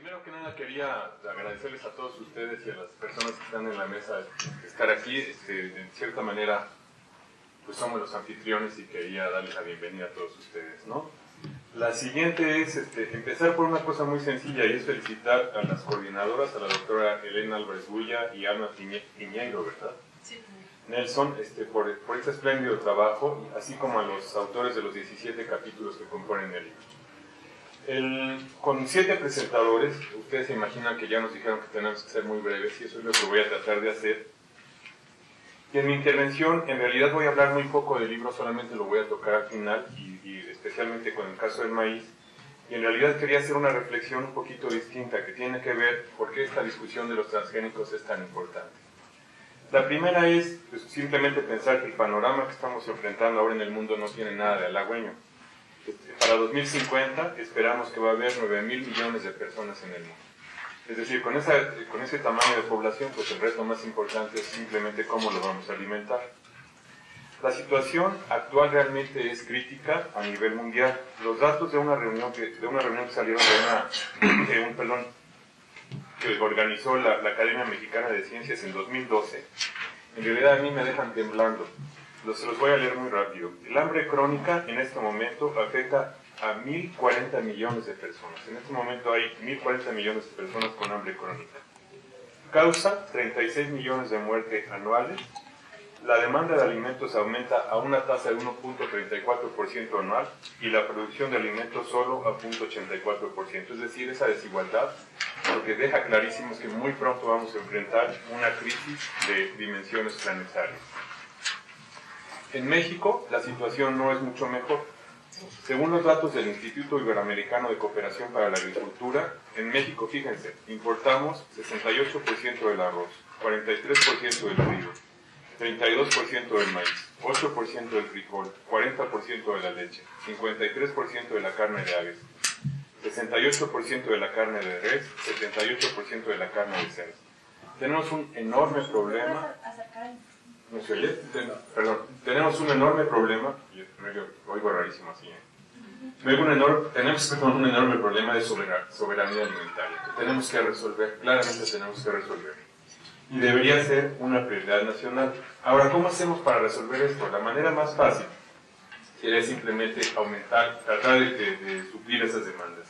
Primero que nada quería agradecerles a todos ustedes y a las personas que están en la mesa de estar aquí. De cierta manera, pues somos los anfitriones y quería darles la bienvenida a todos ustedes, ¿no? La siguiente es empezar por una cosa muy sencilla, y es felicitar a las coordinadoras, a la doctora Elena Álvarez Bulla y Alma Piñeiro, ¿verdad? Sí. Nelson, por este espléndido trabajo, así como a los autores de los 17 capítulos que componen el libro. Con 7 presentadores, ustedes se imaginan que ya nos dijeron que tenemos que ser muy breves, y eso es lo que voy a tratar de hacer. Y en mi intervención, en realidad voy a hablar muy poco del libro, solamente lo voy a tocar al final, y especialmente con el caso del maíz. Y en realidad quería hacer una reflexión un poquito distinta, que tiene que ver por qué esta discusión de los transgénicos es tan importante. La primera es pues, simplemente pensar que el panorama que estamos enfrentando ahora en el mundo no tiene nada de halagüeño. Para 2050 esperamos que va a haber 9.000 millones de personas en el mundo. Es decir, con ese tamaño de población, pues el reto más importante es simplemente cómo lo vamos a alimentar. La situación actual realmente es crítica a nivel mundial. Los datos de una reunión que salieron que organizó la Academia Mexicana de Ciencias en 2012, en realidad a mí me dejan temblando. Se los voy a leer muy rápido. El hambre crónica en este momento afecta a 1.040 millones de personas. En este momento hay 1.040 millones de personas con hambre crónica. Causa 36 millones de muertes anuales. La demanda de alimentos aumenta a una tasa de 1.34% anual y la producción de alimentos solo a 0.84%. Es decir, esa desigualdad lo que deja clarísimo es que muy pronto vamos a enfrentar una crisis de dimensiones planetarias. En México, la situación no es mucho mejor. Según los datos del Instituto Iberoamericano de Cooperación para la Agricultura, en México, fíjense, importamos 68% del arroz, 43% del trigo, 32% del maíz, 8% del frijol, 40% de la leche, 53% de la carne de aves, 68% de la carne de res, 78% de la carne de cerdo. Tenemos un enorme problema. ¿No se oye? Perdón. Tenemos un enorme problema. Yo oigo rarísimo así. Tenemos un enorme problema de soberanía alimentaria que tenemos que resolver. Claramente tenemos que resolver. Y debería ser una prioridad nacional. Ahora, ¿cómo hacemos para resolver esto? La manera más fácil sería simplemente tratar de suplir esas demandas.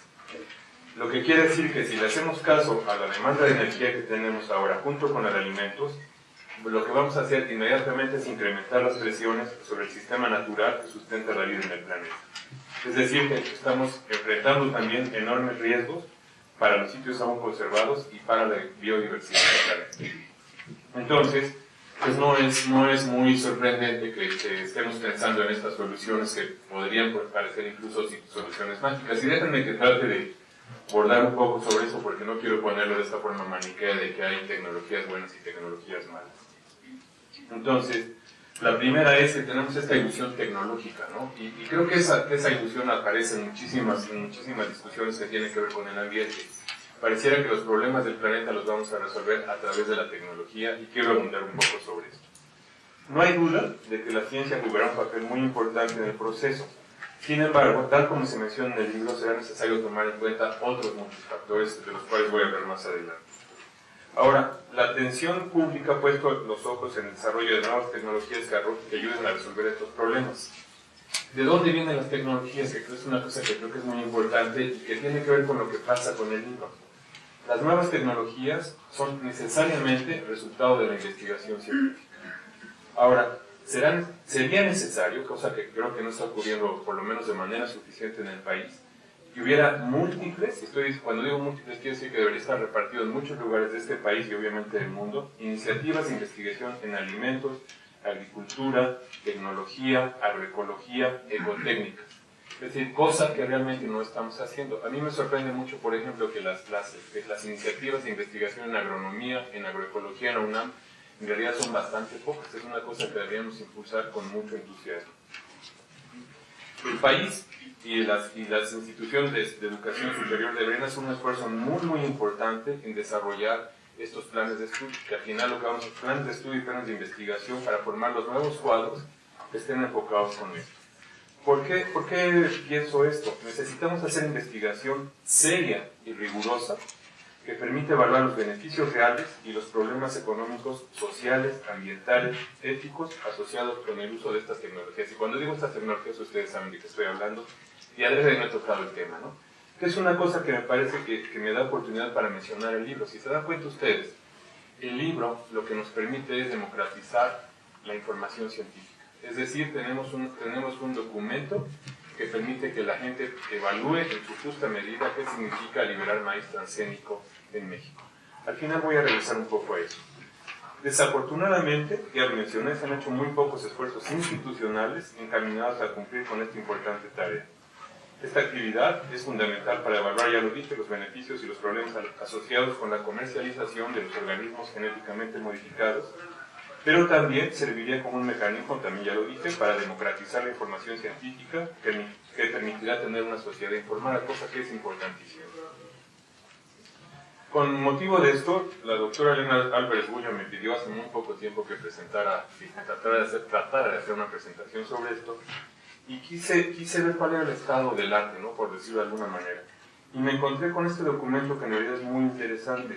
Lo que quiere decir que si le hacemos caso a la demanda de energía que tenemos ahora, junto con la de alimentos, lo que vamos a hacer inmediatamente es incrementar las presiones sobre el sistema natural que sustenta la vida en el planeta. Es decir, que estamos enfrentando también enormes riesgos para los sitios aún conservados y para la biodiversidad del planeta. Entonces, pues no es muy sorprendente que estemos pensando en estas soluciones que podrían parecer incluso soluciones mágicas. Y déjenme que trate de abordar un poco sobre eso, porque no quiero ponerlo de esta forma maniquea de que hay tecnologías buenas y tecnologías malas. Entonces, la primera es que tenemos esta ilusión tecnológica, ¿no? Y creo que esa ilusión aparece en muchísimas discusiones que tienen que ver con el ambiente. Pareciera que los problemas del planeta los vamos a resolver a través de la tecnología, y quiero abundar un poco sobre esto. No hay duda de que la ciencia jugará un papel muy importante en el proceso. Sin embargo, tal como se menciona en el libro, será necesario tomar en cuenta otros muchos factores, de los cuales voy a hablar más adelante. Ahora, la atención pública ha puesto los ojos en el desarrollo de nuevas tecnologías que ayuden a resolver estos problemas. ¿De dónde vienen las tecnologías? Que es una cosa que creo que es muy importante y que tiene que ver con lo que pasa con el libro. Las nuevas tecnologías son necesariamente resultado de la investigación científica. Ahora, sería necesario, cosa que creo que no está ocurriendo por lo menos de manera suficiente en el país, que hubiera múltiples, cuando digo múltiples quiero decir que debería estar repartido en muchos lugares de este país y obviamente del mundo, iniciativas de investigación en alimentos, agricultura, tecnología, agroecología, ecotécnicas. Es decir, cosas que realmente no estamos haciendo. A mí me sorprende mucho, por ejemplo, que las iniciativas de investigación en agronomía, en agroecología en la UNAM, en realidad son bastante pocas. Es una cosa que deberíamos impulsar con mucho entusiasmo. El país y las instituciones de educación superior deberían hacer un esfuerzo muy importante en desarrollar estos planes de estudio, que al final lo que vamos a hacer, planes de estudio y planes de investigación para formar los nuevos cuadros que estén enfocados con esto. ¿Por qué pienso esto? Necesitamos hacer investigación seria y rigurosa que permite evaluar los beneficios reales y los problemas económicos, sociales, ambientales, éticos asociados con el uso de estas tecnologías. Y cuando digo estas tecnologías, ustedes saben de qué estoy hablando, y adrede no he tocado el tema, ¿no? Que es una cosa que me parece que me da oportunidad para mencionar el libro. Si se dan cuenta ustedes, el libro lo que nos permite es democratizar la información científica. Es decir, tenemos un documento que permite que la gente evalúe en su justa medida qué significa liberar maíz transgénico en México. Al final voy a revisar un poco a eso. Desafortunadamente, ya lo mencioné, se han hecho muy pocos esfuerzos institucionales encaminados a cumplir con esta importante tarea. Esta actividad es fundamental para evaluar, ya lo dije, los beneficios y los problemas asociados con la comercialización de los organismos genéticamente modificados, pero también serviría como un mecanismo, también ya lo dije, para democratizar la información científica que permitirá tener una sociedad informada, cosa que es importantísima. Con motivo de esto, la doctora Elena Álvarez Bullo me pidió hace muy poco tiempo que tratara de hacer una presentación sobre esto, y quise ver cuál era el estado del arte, ¿no?, por decirlo de alguna manera. Y me encontré con este documento que en realidad es muy interesante,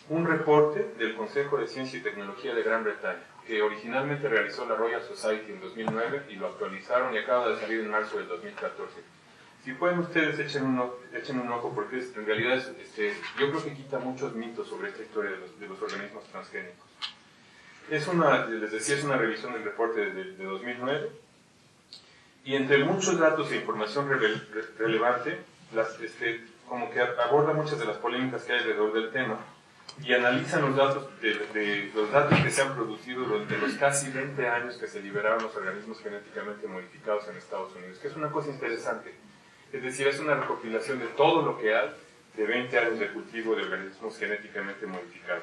un reporte del Consejo de Ciencia y Tecnología de Gran Bretaña, que originalmente realizó la Royal Society en 2009 y lo actualizaron y acaba de salir en marzo del 2014. Si pueden ustedes echen un ojo porque en realidad yo creo que quita muchos mitos sobre esta historia de los organismos transgénicos. Les decía, es una revisión del reporte de 2009 y entre muchos datos e información relevante, como que aborda muchas de las polémicas que hay alrededor del tema y analizan los datos que se han producido durante los casi 20 años que se liberaron los organismos genéticamente modificados en Estados Unidos, que es una cosa interesante. Es decir, es una recopilación de todo lo que hay de 20 años de cultivo de organismos genéticamente modificados.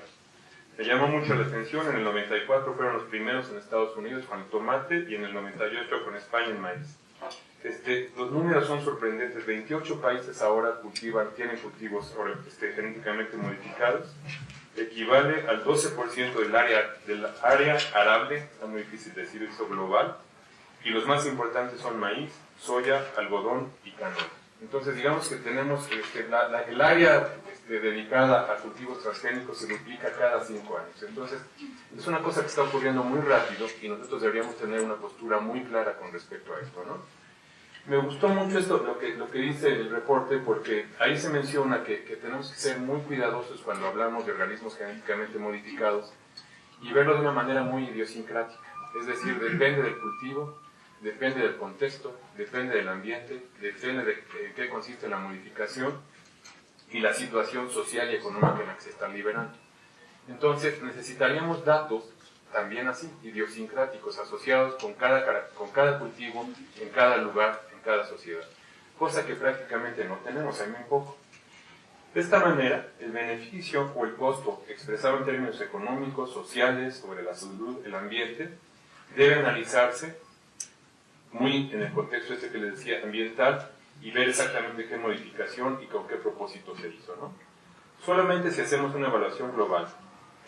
Me llamó mucho la atención, en el 94 fueron los primeros en Estados Unidos con el tomate y en el 98 con España el maíz. Los números son sorprendentes, 28 países ahora tienen cultivos genéticamente modificados, equivale al 12% del área arable, está muy difícil decir eso, global, y los más importantes son maíz, soya, algodón y canola. Entonces digamos que tenemos el área dedicada a cultivos transgénicos se duplica cada 5 años. Entonces es una cosa que está ocurriendo muy rápido y nosotros deberíamos tener una postura muy clara con respecto a esto, ¿no? Me gustó mucho lo que dice el reporte, porque ahí se menciona que tenemos que ser muy cuidadosos cuando hablamos de organismos genéticamente modificados y verlo de una manera muy idiosincrática. Es decir, depende del cultivo, depende del contexto, depende del ambiente, depende de qué consiste la modificación y la situación social y económica en la que se están liberando. Entonces necesitaríamos datos también así, idiosincráticos, asociados con cada cultivo, en cada lugar, en cada sociedad. Cosa que prácticamente no tenemos, hay muy poco. De esta manera, el beneficio o el costo, expresado en términos económicos, sociales, sobre la salud, el ambiente, debe analizarse muy en el contexto que les decía, ambiental, y ver exactamente qué modificación y con qué propósito se hizo, ¿no? Solamente si hacemos una evaluación global,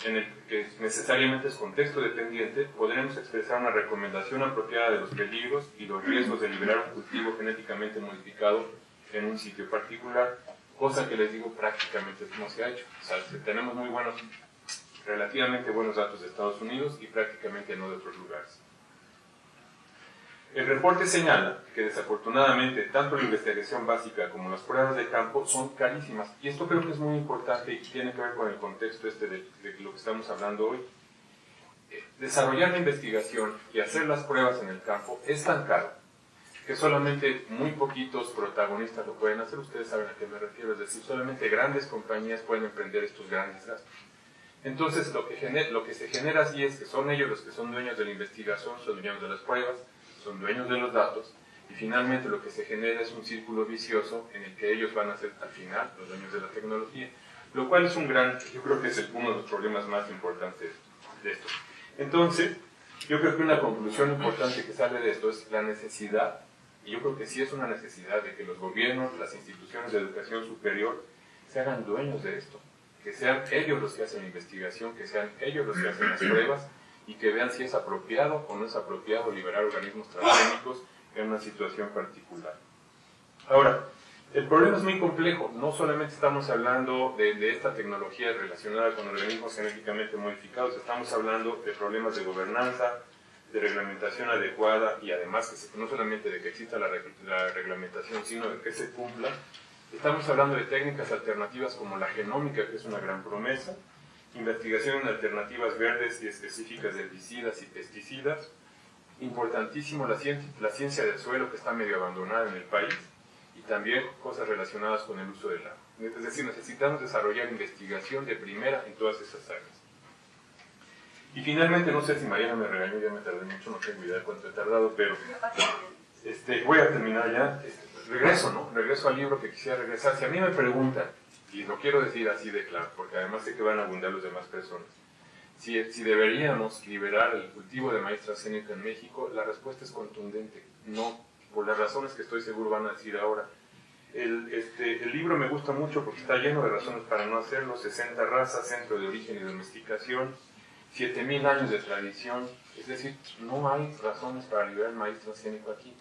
en el que necesariamente es contexto dependiente, podremos expresar una recomendación apropiada de los peligros y los riesgos de liberar un cultivo genéticamente modificado en un sitio particular, cosa que les digo prácticamente no se ha hecho. O sea, tenemos relativamente buenos datos de Estados Unidos y prácticamente no de otros lugares. El reporte señala que desafortunadamente tanto la investigación básica como las pruebas de campo son carísimas, y esto creo que es muy importante y tiene que ver con el contexto de lo que estamos hablando hoy. Desarrollar la investigación y hacer las pruebas en el campo es tan caro que solamente muy poquitos protagonistas lo pueden hacer. Ustedes saben a qué me refiero, es decir, solamente grandes compañías pueden emprender estos grandes gastos. Entonces lo que se genera así es que son ellos los que son dueños de la investigación, son dueños de las pruebas, son dueños de los datos, y finalmente lo que se genera es un círculo vicioso en el que ellos van a ser al final los dueños de la tecnología, lo cual es yo creo que es uno de los problemas más importantes de esto. Entonces, yo creo que una conclusión importante que sale de esto es la necesidad, y yo creo que sí es una necesidad de que los gobiernos, las instituciones de educación superior se hagan dueños de esto, que sean ellos los que hacen la investigación, que sean ellos los que hacen las pruebas, y que vean si es apropiado o no es apropiado liberar organismos transgénicos en una situación particular. Ahora, El problema es muy complejo, no solamente estamos hablando de esta tecnología relacionada con organismos genéticamente modificados, estamos hablando de problemas de gobernanza, de reglamentación adecuada y además que no solamente de que exista la reglamentación, sino de que se cumpla. Estamos hablando de técnicas alternativas como la genómica, que es una gran promesa, investigación en alternativas verdes y específicas de herbicidas y pesticidas, importantísimo la ciencia del suelo que está medio abandonada en el país, y también cosas relacionadas con el uso del agua. Es decir, necesitamos desarrollar investigación de primera en todas esas áreas. Y finalmente, no sé si Mariana me regañó, ya me tardé mucho, no tengo idea de cuánto he tardado, pero voy a terminar ya. Regreso al libro que quisiera regresar. Si a mí me preguntan, y lo quiero decir así de claro, porque además sé que van a abundar los demás personas, si deberíamos liberar el cultivo de maíz transgénico en México, la respuesta es contundente, no, por las razones que estoy seguro van a decir ahora. El libro me gusta mucho porque está lleno de razones para no hacerlo: 60 razas, centro de origen y domesticación, 7000 años de tradición, es decir, no hay razones para liberar el maíz transgénico aquí.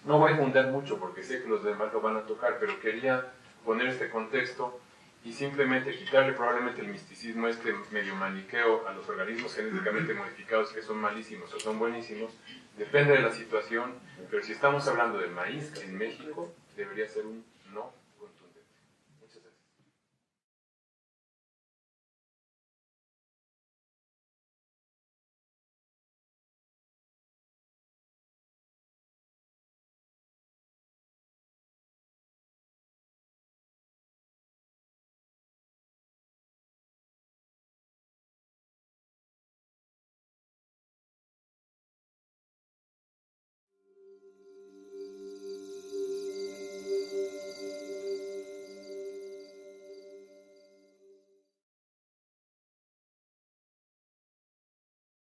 No voy a abundar mucho porque sé que los demás lo van a tocar, pero quería poner este contexto y simplemente quitarle probablemente el misticismo, medio maniqueo a los organismos genéticamente modificados, que son malísimos o son buenísimos, depende de la situación, pero si estamos hablando del maíz en México, debería ser un